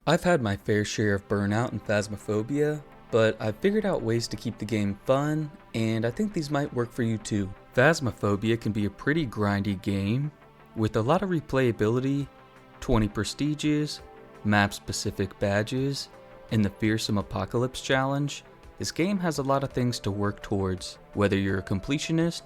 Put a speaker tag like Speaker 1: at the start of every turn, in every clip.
Speaker 1: I've had my fair share of Burnout and Phasmophobia, but I've figured out ways to keep the game fun, and I think these might work for you too. Phasmophobia can be a pretty grindy game, with a lot of replayability, 20 prestiges, map-specific badges, and the Fearsome Apocalypse Challenge. This game has a lot of things to work towards, whether you're a completionist,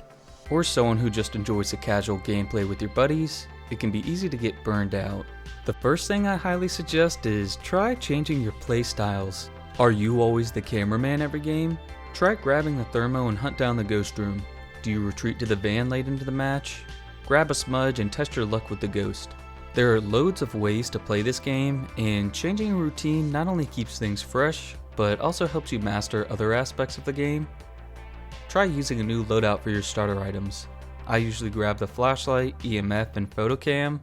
Speaker 1: or someone who just enjoys the casual gameplay with your buddies. It can be easy to get burned out. The first thing I highly suggest is try changing your play styles. Are you always the cameraman every game? Try grabbing the thermo and hunt down the ghost room. Do you retreat to the van late into the match? Grab a smudge and test your luck with the ghost. There are loads of ways to play this game, and changing a routine not only keeps things fresh, but also helps you master other aspects of the game. Try using a new loadout for your starter items. I usually grab the flashlight, EMF, and photocam,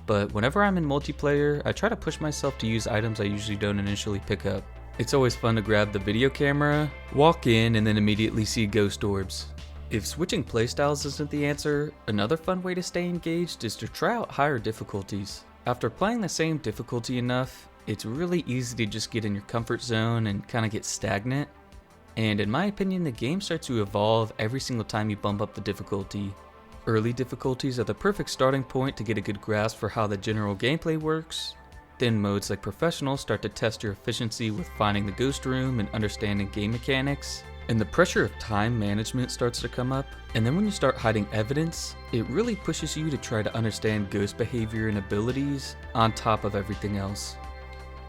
Speaker 1: but whenever I'm in multiplayer, I try to push myself to use items I usually don't initially pick up. It's always fun to grab the video camera, walk in, and then immediately see ghost orbs. If switching playstyles isn't the answer, another fun way to stay engaged is to try out higher difficulties. After playing the same difficulty enough, it's really easy to just get in your comfort zone and kind of get stagnant. And in my opinion, the game starts to evolve every single time you bump up the difficulty. Early difficulties are the perfect starting point to get a good grasp for how the general gameplay works. Then modes like Professional start to test your efficiency with finding the ghost room and understanding game mechanics. And the pressure of time management starts to come up. And then when you start hiding evidence, it really pushes you to try to understand ghost behavior and abilities on top of everything else.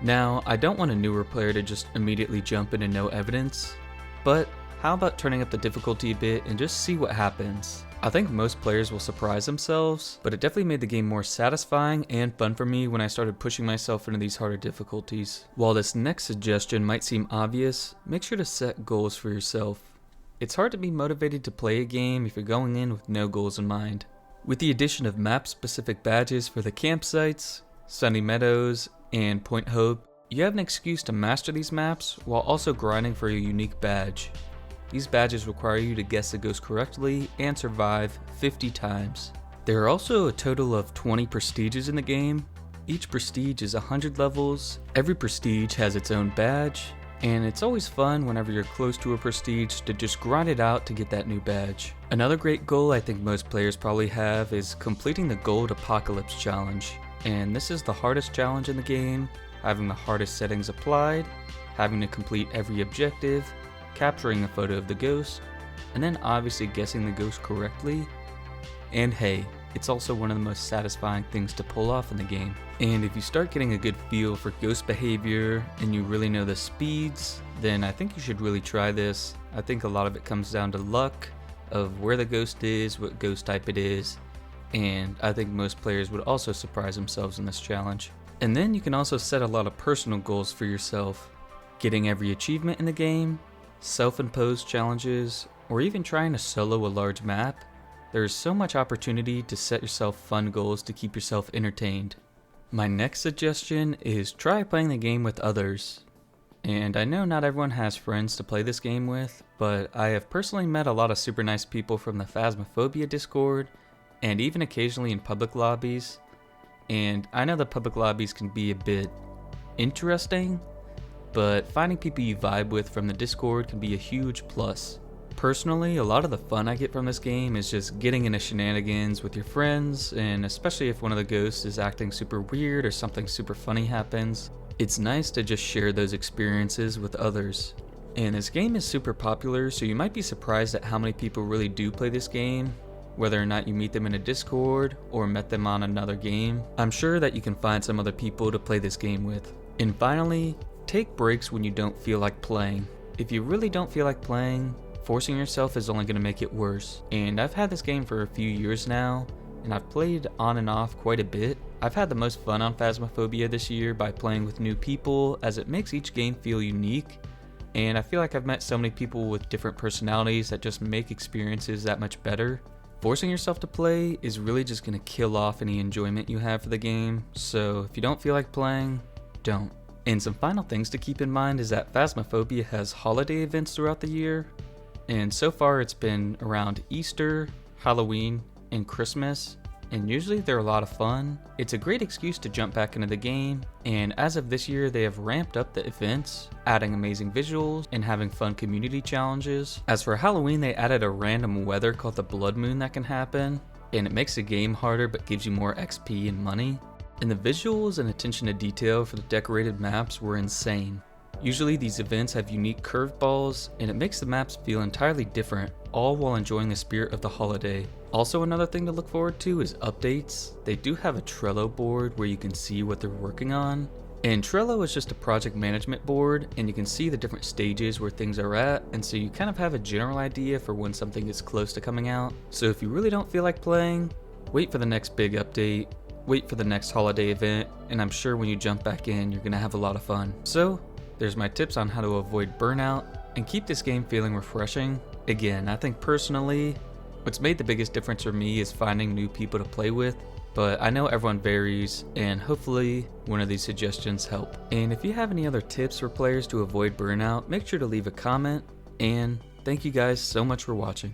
Speaker 1: Now, I don't want a newer player to just immediately jump into no evidence, but how about turning up the difficulty a bit and just see what happens? I think most players will surprise themselves, but it definitely made the game more satisfying and fun for me when I started pushing myself into these harder difficulties. While this next suggestion might seem obvious, make sure to set goals for yourself. It's hard to be motivated to play a game if you're going in with no goals in mind. With the addition of map-specific badges for the campsites, Sunny Meadows, and Point Hope, you have an excuse to master these maps while also grinding for a unique badge. These badges require you to guess the ghost correctly and survive 50 times. There are also a total of 20 prestiges in the game. Each prestige is 100 levels, every prestige has its own badge, and it's always fun whenever you're close to a prestige to just grind it out to get that new badge. Another great goal I think most players probably have is completing the Gold Apocalypse Challenge. And this is the hardest challenge in the game, having the hardest settings applied, having to complete every objective, capturing a photo of the ghost, and then obviously guessing the ghost correctly. And hey, it's also one of the most satisfying things to pull off in the game. And if you start getting a good feel for ghost behavior and you really know the speeds, then I think you should really try this. I think a lot of it comes down to luck, of where the ghost is, what ghost type it is, and I think most players would also surprise themselves in this challenge. And then you can also set a lot of personal goals for yourself. Getting every achievement in the game, self-imposed challenges, or even trying to solo a large map. There is so much opportunity to set yourself fun goals to keep yourself entertained. My next suggestion is try playing the game with others. And I know not everyone has friends to play this game with, but I have personally met a lot of super nice people from the Phasmophobia Discord, and even occasionally in public lobbies. And I know the public lobbies can be a bit interesting, but finding people you vibe with from the Discord can be a huge plus. Personally, a lot of the fun I get from this game is just getting into shenanigans with your friends, and especially if one of the ghosts is acting super weird or something super funny happens, it's nice to just share those experiences with others. And this game is super popular, so you might be surprised at how many people really do play this game, whether or not you meet them in a Discord or met them on another game. I'm sure that you can find some other people to play this game with. And finally, take breaks when you don't feel like playing. If you really don't feel like playing, forcing yourself is only going to make it worse. And I've had this game for a few years now, and I've played on and off quite a bit. I've had the most fun on Phasmophobia this year by playing with new people, as it makes each game feel unique. And I feel like I've met so many people with different personalities that just make experiences that much better. Forcing yourself to play is really just going to kill off any enjoyment you have for the game, so if you don't feel like playing, don't. And some final things to keep in mind is that Phasmophobia has holiday events throughout the year, and so far it's been around Easter, Halloween, and Christmas, and usually they're a lot of fun. It's a great excuse to jump back into the game, and as of this year they have ramped up the events, adding amazing visuals and having fun community challenges. As for Halloween, they added a random weather called the blood moon that can happen, and it makes the game harder but gives you more XP and money. And the visuals and attention to detail for the decorated maps were insane. Usually these events have unique curveballs, and it makes the maps feel entirely different, all while enjoying the spirit of the holiday. Also, another thing to look forward to is updates. They do have a Trello board where you can see what they're working on. And Trello is just a project management board, and you can see the different stages where things are at, and so you kind of have a general idea for when something is close to coming out. So if you really don't feel like playing, wait for the next big update, wait for the next holiday event, and I'm sure when you jump back in, you're gonna have a lot of fun. So there's my tips on how to avoid burnout and keep this game feeling refreshing. Again, I think personally, what's made the biggest difference for me is finding new people to play with, but I know everyone varies, and hopefully one of these suggestions help. And if you have any other tips for players to avoid burnout, make sure to leave a comment, and thank you guys so much for watching.